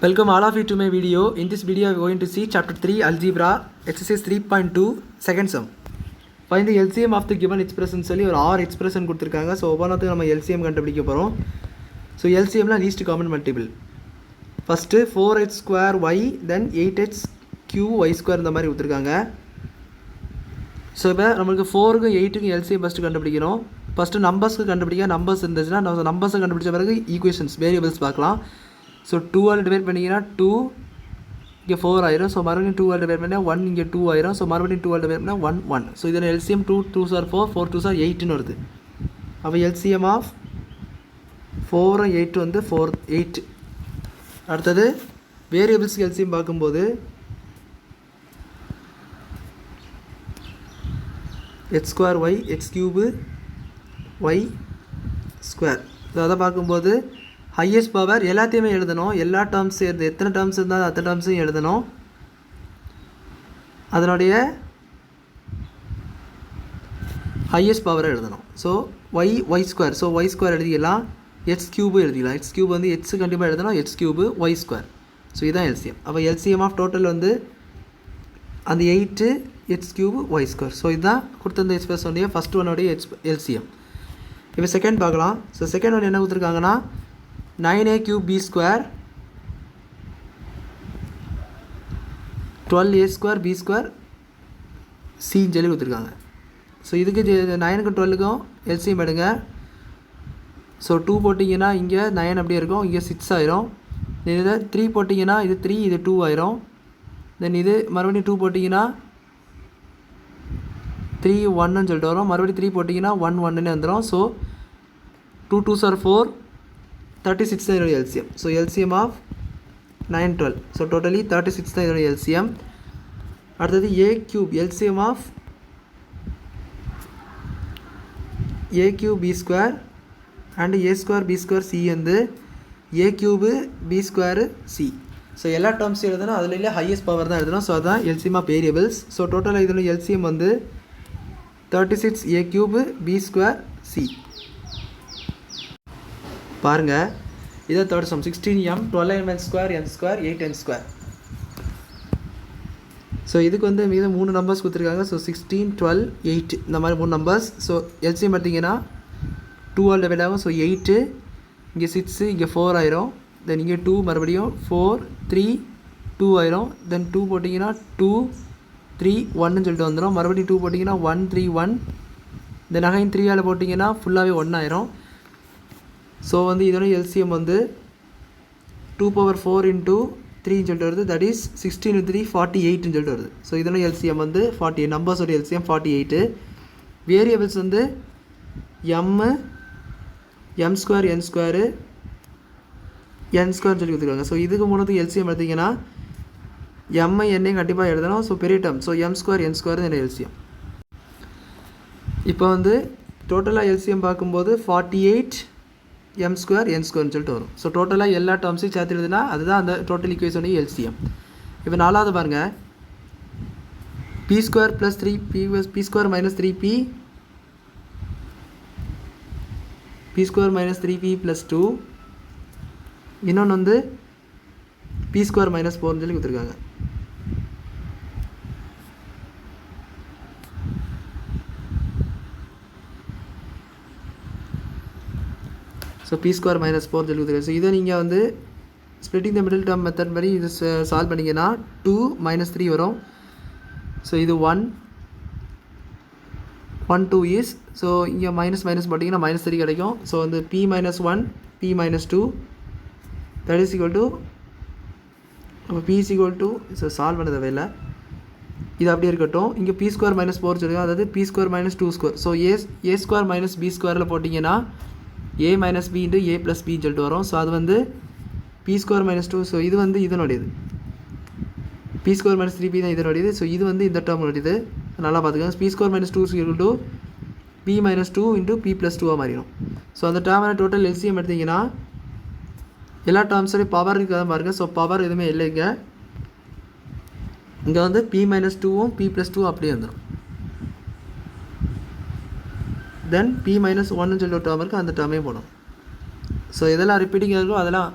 Welcome all of you to my video. In this video, we are going to see chapter 3 algebra exercise 3.2 second sum. Find the LCM of the given expression சொல்லி ஒரு 6 expression கொடுத்திருக்காங்க. So ஒவ்வொன்றுத்துக்கு நம்ம LCM கண்டுபிடிக்க போறோம். So LCM ல least common multiple. First 4x square y then 8x cube y square இந்த மாதிரி கொடுத்திருக்காங்க. So இப்போ நமக்கு 4 க்கு 8 க்கு LCM first கண்டுபிடிக்கணும். First numbers க்கு கண்டுபிடிக்க numbers இருந்துச்சுனா நம்ம numbers கண்டுபிடிச்ச பிறகு equations variables பார்க்கலாம். So 2 ஆல் டிவைட் பண்ணிங்கன்னா 2 இங்கே 4 ஆயிரும். ஸோ மறுபடியும் 2 ஆல் டிவைட் பண்ணால் 1 இங்கே 2 ஆயிரும். ஸோ மறுபடியும் 2 ஆல் டிவைட் பண்ணால் 1 1. ஸோ இதில் LCM 2 2s are 4 4 2s are 8ன்னு வருது. அப்போ எல்சிஎம் ஆஃப் 4 8 வந்து 4 8. அடுத்தது வேரியபிள்ஸ்க்கு எல்சிஎம் பார்க்கும்போது x square y x cube y square. அதை பார்க்கும்போது ஹையஸ்ட் பவர் எல்லாத்தையுமே எழுதணும். எல்லா டேர்ம்ஸ் எத்தனை டேர்ம்ஸ் இருந்தாலும் அத்தனை டேர்ம்ஸையும் எழுதணும். அதனுடைய ஹையஸ்ட் பவரை எழுதணும். So y square. So y square எழுதிக்கலாம். எக்ஸ் கியூபு எழுதிக்கலாம். எக்ஸ் கியூப் வந்து எக்ஸு கண்டிப்பாக எழுதணும். X cube y square. So இதுதான் எல்சிஎம். அப்போ எல்சிஎம் ஆஃப் டோட்டல் வந்து அந்த 8 x cube y square. So இதுதான் கொடுத்த இந்த எக்ஸ்பிரஷனுடைய ஃபஸ்ட் ஒன்னுடைய எல்சிஎம். இப்போ செகண்ட் பார்க்கலாம். ஸோ செகண்ட் ஒன் என்ன கொடுத்துருக்காங்கன்னா 9a cube b square 12a square b square c சொல்லி கொடுத்துருக்காங்க. ஸோ இதுக்கு 9க்கும் 12க்கும் எல்சிஎம் எடுங்க. ஸோ 2 போட்டிங்கன்னா இங்கே 9 அப்படியே இருக்கும். இங்கே 6 ஆயிரும். இதில் 3 போட்டிங்கன்னா இது 3 இது 2 ஆயிரும். தென் இது மறுபடியும் 2 போட்டிங்கன்னா 3 1ன்னு சொல்லிட்டு வரும். மறுபடியும் 3 போட்டிங்கன்னா 1 1ன்னு வந்துடும். ஸோ 2 2s are 4 36 தான் இதோட LCM. So LCM of 9 12. So totally 36 தான் இதோட எல்சிஎம். அடுத்தது a cube LCM of a cube b square and a square b square c வந்து a cube b square c. So எல்லா டேர்ம்ஸும் எழுதணும். அதில் இல்லை ஹையஸ்ட் பவர் தான் எழுதணும். ஸோ அதுதான் எல்சிஎம் ஆஃப் வேரியபிள்ஸ். ஸோ டோட்டலாக இதோட எல்சிஎம் வந்து 36 ஏ கியூபு பி ஸ்கொயர் சி. பாருங்கள், இதை third sum 16m 12n square n square 8n square. So இதுக்கு வந்து மீது 3 நம்பர்ஸ் கொடுத்துருக்காங்க. ஸோ 16 12 8 இந்த மாதிரி 3 நம்பர்ஸ். ஸோ எல்சிஎம் பார்த்தீங்கன்னா 2 ஆல் டிவைட் ஆகும். ஸோ 8 இங்கே 6 இங்கே 4 ஆயிரும். தென் இங்கே 2 மறுபடியும் 4 3 2 ஆயிரும். தென் 2 போட்டிங்கன்னா 2 3 1ன்னு சொல்லிட்டு வந்துடும். மறுபடியும் 2 போட்டிங்கன்னா 1 3 1. தென் அகைன் 3 ஆல் போட்டிங்கன்னா ஃபுல்லாகவே 1 ஆயிரும். ஸோ வந்து இதோட எல்சிஎம் வந்து 2 power 4 into 3ன்னு சொல்லிட்டு வருது. தட் இஸ் 16 3 48ன்னு சொல்லிட்டு வருது. ஸோ இதோட எல்சிஎம் வந்து 48. நம்பர்ஸோட எல்சிஎம் 48. வேரியபிள்ஸ் வந்து எம் ஸ்கொயர் என் ஸ்கொயரு என் ஸ்கொயர் சொல்லி கொடுத்துருக்காங்க. ஸோ இதுக்கு மூணுத்துக்கு எல்சிஎம் எடுத்திங்கன்னா எம்ஐ என்னையும் கண்டிப்பாக எழுதணும். ஸோ பெரிய term. So M square n square என்னோட எல்சிஎம். இப்போ வந்து டோட்டலாக எல்சிஎம் பார்க்கும்போது 48 எம் ஸ்கொயர் என் ஸ்கொயர்னு சொல்லிட்டு வரும். ஸோ டோட்டலாக எல்லா டேர்ம்ஸையும் சேர்த்து எழுதுனா அதுதான் அந்த டோட்டல் ஈக்குவேஷனுடைய எல்சிஎம். இப்போ நாலாவது பாருங்கள், p square plus 3p p square minus 3p p square minus 3p plus 2. இன்னொன்று வந்து பி ஸ்கொயர் மைனஸ் 4ன்னு சொல்லி கொடுத்துருக்காங்க. ஸோ பி ஸ்கொயர் மைனஸ் 4 சொல்லி கொடுத்துருக்காங்க. ஸோ இதை நீங்கள் வந்து ஸ்ப்ளிட்டிங் த மிடில் டேர்ம் மெத்தட் படி இது சால்வ் பண்ணிங்கன்னா 2 -3 வரும். ஸோ இது 1 1 2 இஸ். ஸோ இங்கே மைனஸ் மைனஸ் போட்டிங்கன்னா -3 கிடைக்கும். ஸோ வந்து p -1 p -2 that is equal to அப்போ p is equal to so solve பண்ண தேவையில்லை. இது அப்படியே இருக்கட்டும். இங்கே பி ஸ்கொயர் மைனஸ் 4 சொல்லுங்கள். அதாவது b square minus 2 square. So a square minus b ஸ்கொயரில் போட்டிங்கன்னா a minus b into a plus பின்னு சொல்லிட்டு வரும். ஸோ அது வந்து பி ஸ்கொயர் மைனஸ் 2. ஸோ இது வந்து இதனுடையது. பி ஸ்கொயர் மைனஸ் 3p தான் இதனுடையது. ஸோ இது வந்து இந்த டேர்முடையது. நல்லா பார்த்துக்கோங்க. P square minus 2 equal to p minus 2 into p plus 2 மாறிடும். ஸோ அந்த டேர்மான டோட்டல் எல்சிஎம் எடுத்திங்கன்னா எல்லா டேர்ம்ஸோடைய பவர் இருக்காத பாருங்கள். ஸோ பவர் எதுவுமே இல்லைங்க. இங்கே வந்து பி மைனஸ் 2வும் பி ப்ளஸ் 2 அப்படியே வந்துடும். தென் p -1ன்னு சொல்லி ஒரு டேர்ம் இருக்குது. அந்த டேர்மே போடும். ஸோ இதெல்லாம் ரிப்பீட்டிங் இருக்கோ அதெல்லாம்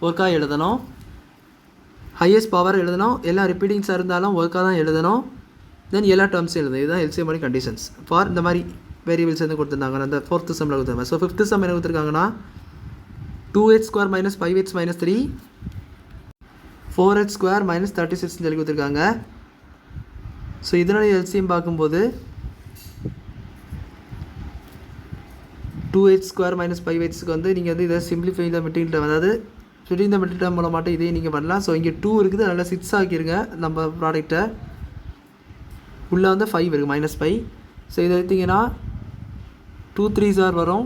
ஒர்க்காக எழுதணும். ஹையஸ்ட் பவர் எழுதணும், எல்லா ரிப்பீட்டிங்ஸாக இருந்தாலும் ஒர்க்காக தான் எழுதணும், தென் எல்லா டேர்ம்ஸும் எழுதணும். இதுதான் எல்சிஎம் பண்ணி கண்டிஷன்ஸ் ஃபார் இந்த மாதிரி வேரியபிள்ஸ் வந்து கொடுத்துருந்தாங்க. அந்த 4th சம்மில் கொடுத்துருந்தாங்க. ஸோ 5th சம் என்ன கொடுத்துருக்காங்கன்னா 2h² - 5h - 3 4h² - 36 சொல்லி கொடுத்துருக்காங்க. ஸோ இதனுடைய எல்சிஎம் பார்க்கும்போது 2h² - 5hக்கு வந்து நீங்கள் வந்து இதை சிம்பிளிஃபை த மிடில் டேர்ம், அதாவது ஃபிட்டிங் த மிடில் டேர்ம் மூலமாட்ட இதையும் நீங்கள் பண்ணலாம். ஸோ இங்கே 2 இருக்குது, அதனால் 6 ஆக்கிருங்க நம்ம ப்ராடக்ட்டை. உள்ளே வந்து 5 இருக்குது, -5. ஸோ இதை எடுத்திங்கன்னா 2 3s வரும்.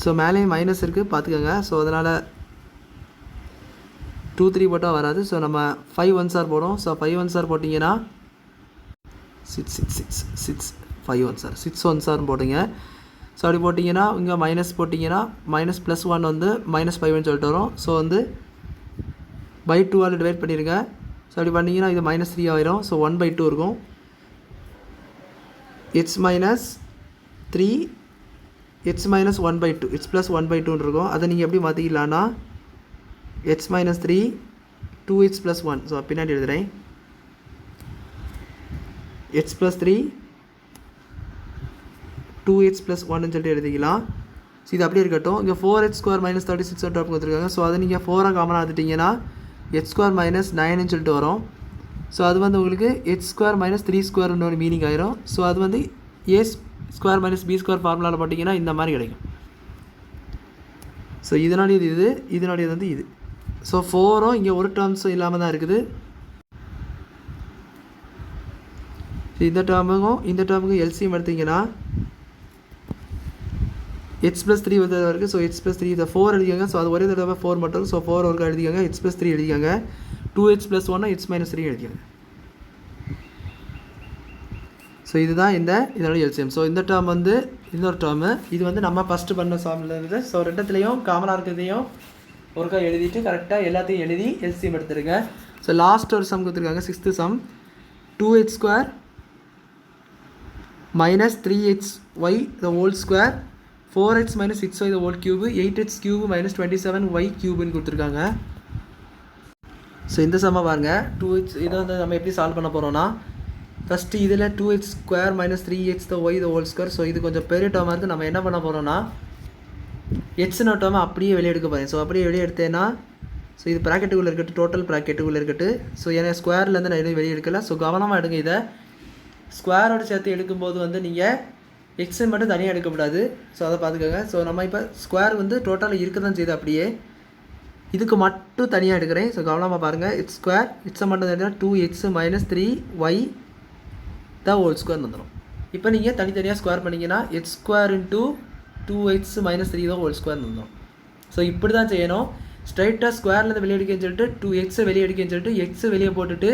ஸோ மேலேயும் மைனஸ் இருக்குது பார்த்துக்கோங்க. ஸோ அதனால் 2 3 போட்டால் வராது. ஸோ நம்ம 5 1s போடும். ஸோ 5 1s போட்டிங்கன்னா 6 6 6 6 5 1s 6 1s போட்டிங்க. ஸோ அப்படி போட்டிங்கன்னா இங்கே மைனஸ் போட்டிங்கன்னா -+1 வந்து -5ன்னு சொல்லிட்டு வரும். ஸோ வந்து பை 2 டிவைட் பண்ணிடுங்க. ஸோ அப்படி பண்ணிங்கன்னா இது -3 ஆயிரும். ஸோ 1/2 இருக்கும். h - 3 h - 1/2 h + 1/2 இருக்கும். அதை நீங்கள் எப்படி மாற்றிக்கலான்னா h - 3 2h + 1. ஸோ பின்னாடி எழுதுகிறேன். h + 3 2h + 1ன்னு சொல்லிட்டு எழுதிக்கலாம். ஸோ இது அப்படியே இருக்கட்டும். இங்கே 4h² - 36 டாப் கொடுத்துருக்காங்க. ஸோ அதை நீங்கள் 4 காமனாக எடுத்துட்டிங்கன்னா h² - 9ன்னு சொல்லிட்டு வரும். ஸோ அது வந்து உங்களுக்கு h² - 3² ஒரு மீனிங் ஆயிரும். ஸோ அது வந்து a² - b² ஃபார்முலாவில் போட்டிங்கன்னா இந்த மாதிரி கிடைக்கும். ஸோ இதனுடைய இது இதனுடையது வந்து இது. ஸோ 4ம் இங்கே ஒரு டேர்ம்ஸும் இல்லாமல் தான் இருக்குது. இந்த டேர்முக்கும் எல்சிஎம் எடுத்திங்கன்னா h + 3 வந்து இருக்குது. ஸோ h + 3 இதை 4 எழுதிக்கோங்க. ஸோ அது ஒரே தடவை 4 மட்டும். ஸோ 4 ஒருக்கா எழுதிக்கோங்க. h + 3 எழுதிக்கோங்க. 2h + 1 h - 3 எழுதிக்கோங்க. ஸோ இதுதான் இதோட எல்சிஎம். ஸோ இந்த டேர்ம் வந்து இன்னொரு டேர்மு, இது வந்து நம்ம ஃபஸ்ட்டு பண்ண ஃபார்மில் இருக்குது. ஸோ ரெண்டுத்துலேயும் காமனாக இருக்கிறதையும் ஒருக்கா எழுதிட்டு கரெக்டாக எல்லாத்தையும் எழுதி எல்சிஎம் எடுத்துருங்க. ஸோ லாஸ்ட் ஒரு சம் கொடுத்துருக்காங்க, 6th some. 2h² - 3hy the whole square 4h - 6y the whole cube 8h³ - 27y³ கொடுத்துருக்காங்க. ஸோ இந்த சம்மை பாருங்கள். 2h இதை வந்து நம்ம எப்படி சால்வ் பண்ண போகிறோன்னா, ஃபஸ்ட்டு இதில் 2h² - 3h the y the whole square. So இது கொஞ்சம் பெரிய டேர்மாக இருக்குது. நம்ம என்ன பண்ண போகிறோன்னா ஹெச்னு டேர்மை அப்படியே வெளியே எடுக்க போகிறேன். ஸோ அப்படியே வெளியே எடுத்தேன்னா, ஸோ இது ப்ராக்கெட்டுக்குள்ளே இருக்கட்டும், டோட்டல் ப்ராக்கெட்டுக்குள்ளே இருக்கட்டும். ஸோ ஏன்னா ஸ்கொயர்லேருந்து நான் எதுவும் வெளியே எடுக்கல. ஸோ கவனமாக எடுங்க. இதை ஸ்கொயரோடு சேர்த்து எடுக்கும்போது வந்து நீங்கள் எக்ஸன் மட்டும் தனியாக எடுக்கக்கூடாது. ஸோ அதை பார்த்துக்கோங்க. ஸோ நம்ம இப்போ ஸ்கொயர் வந்து டோட்டலாக இருக்க தான் செய்யுது, அப்படியே இதுக்கு மட்டும் தனியாக எடுக்கிறேன். ஸோ கவனமாக பாருங்கள். h² ஹெச்சை மட்டும் தனியாக 2h - 3y the whole square வந்துடும். இப்போ நீங்கள் தனித்தனியாக ஸ்கொயர் பண்ணிங்கன்னா h² × 2h - 3 the whole square வந்துடும். ஸோ இப்படி தான் செய்யணும். ஸ்ட்ரைட்டாக ஸ்கொயர்லேருந்து வெளியே எடுக்கன்னு சொல்லிட்டு 2x வெளியே எடுக்கன்னு சொல்லிட்டு x வெளியே போட்டுட்டு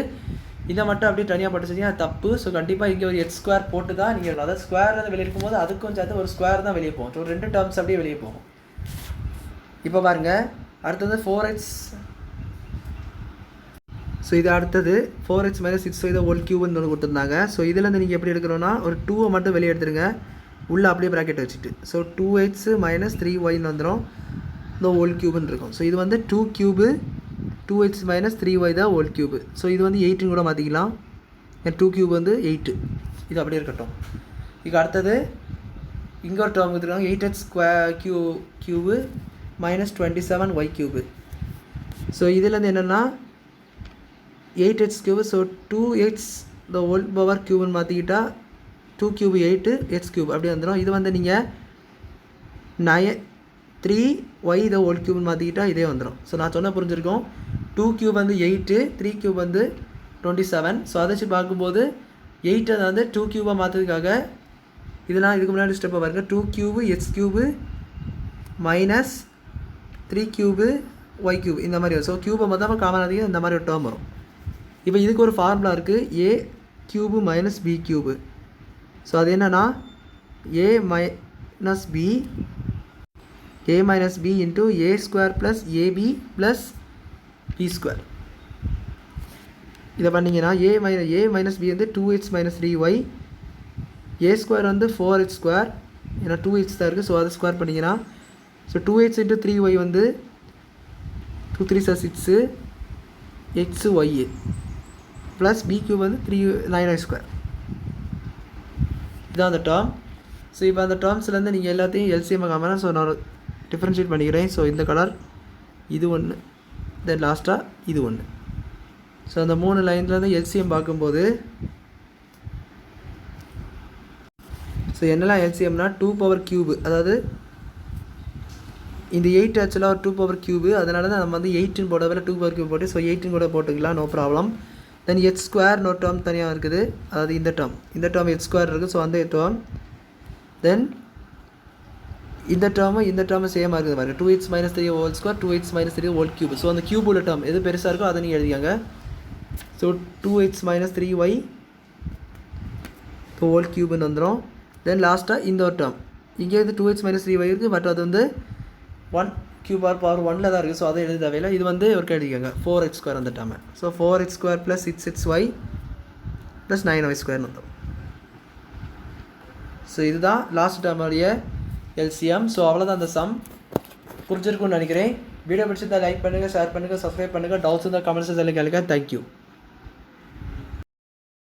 இதை மட்டும் அப்படியே தனியாக போட்டு செஞ்சீங்கன்னா தப்பு. ஸோ கண்டிப்பாக இங்கே ஒரு h² போட்டு தான் நீங்கள், அதாவது ஸ்கொயர்லேருந்து வெளியே எடுக்கும்போது அதுக்கும் சேர்த்து ஒரு ஸ்கொயர் தான் வெளியே போகும். ஸோ 2 டேர்ம்ஸ் அப்படியே வெளியே போகும். இப்போ பாருங்கள், அடுத்தது 4h. ஸோ இது அடுத்தது 4h - 6y the whole cube ஒன்று கொடுத்துருந்தாங்க. ஸோ இதுலேருந்து நீங்கள் எப்படி எடுக்கிறோன்னா ஒரு 2 மட்டும் வெளியே எடுத்துருங்க, உள்ளே அப்படியே ப்ராக்கெட் வச்சுட்டு. ஸோ 2h - 3y வந்துடும், இந்த whole cubeன்னு இருக்கும். ஸோ இது வந்து 2³ 2h - 3y the whole cube. So இது வந்து 8ன்னு கூட மாற்றிக்கலாம். 2³ வந்து 8. இது அப்படியே இருக்கட்டும். இதுக்கு அடுத்தது இங்கே ஒரு டேர்ம் கொடுத்துருக்காங்க, 8h³ - 27y³. ஸோ இதுலேருந்து என்னென்னா 8h³. So 2h the whole power க்யூப்னு மாற்றிக்கிட்டா 2³ 8 h³ அப்படி வந்துடும். இது வந்து நீங்கள் 3y the whole cube மாற்றிக்கிட்டால் இதே வந்துடும். ஸோ நான் சொன்ன புரிஞ்சிருக்கோம். 2³ வந்து 8, 3³ வந்து 27. ஸோ அதை வச்சு பார்க்கும்போது 8 வந்து 2³ மாற்றுறதுக்காக இதெல்லாம் இதுக்கு முன்னாடி ஸ்டெப்பை பாருங்கள். 2³ h³ - 3³ y³ இந்த மாதிரி வரும். ஸோ க்யூபை மொத்தமாக காமன் அதிகம் இந்த மாதிரி ஒரு டேர்ம் வரும். இப்போ இதுக்கு ஒரு ஃபார்முலா இருக்குது, a³ - b³. ஸோ அது என்னென்னா a - b into a² plus ab plus b². இதை பண்ணிங்கன்னா a minus b வந்து 2h minus 3y, a² வந்து 4h², ஏன்னா 2h தான் இருக்குது. ஸோ அதை ஸ்கொயர் பண்ணிங்கன்னா ஸோ 2h into 3y வந்து 2 3 6 x y a plus p cube வந்து 9y². இதான் அந்த டேர்ம். ஸோ இப்போ அந்த டேர்ம்ஸ்லேருந்து நீங்கள் எல்லாத்தையும் எல்சிஎம் காமனா. ஸோ நான் டிஃப்ரென்ஷியேட் பண்ணிக்கிறேன். ஸோ இந்த கலர் இது ஒன்று, தென் லாஸ்ட்டாக இது ஒன்று. ஸோ அந்த 3 லைன்லேருந்து எல்சிஎம் பார்க்கும்போது ஸோ என்னெல்லாம் எல்சிஎம்னா 2^3, அதாவது இந்த 8 ஆக்சுவலாக ஒரு 2^3, அதனால தான் நம்ம வந்து 8 போடவில்லை 2^3 போட்டு. ஸோ 8 கூட போட்டுக்கலாம், நோ ப்ராப்ளம். தென் h² நோ டேர்ம் தனியாக இருக்குது, அதாவது இந்த டேர்ம் h² இருக்குது. ஸோ அந்த டேர்ம் தென் இந்த டேர்மு சேமாக இருக்குது பாருங்கள். 2x - 3^2 2x - 3^3. ஸோ அந்த கியூப் உள்ள டேர்ம் எது பெருசாக இருக்கோ அதை நீங்கள் எழுதிக்காங்க. ஸோ 2x - 3y ன்னு வந்துடும். தென் லாஸ்ட்டாக இந்த ஒரு டேர்ம் இங்கே வந்து 2x - 3y இருக்குது, பட் அது வந்து 1^1 தான் இருக்குது. ஸோ அதை எழுத தேவையில்லை. இது வந்து ஒரு எழுதிக்கோங்க 4x² அந்த டேர்மை. ஸோ 4x² + 6xy + 9y² வந்துடும். ஸோ இதுதான் லாஸ்ட் டேர்முடைய எல்சிஎம். ஸோ அவ்வளோதான் அந்த சம். புரிஞ்சிருக்கும்னு நினைக்கிறேன். வீடியோ பிடிச்சிருந்தா லைக் பண்ணுங்கள், ஷேர் பண்ணுங்கள், சப்ஸ்கிரைப் பண்ணுங்கள். டவுட்ஸ் இருந்தால் கமெண்ட்ஸ் எல்லாம் கேளுங்க. தேங்க்யூ.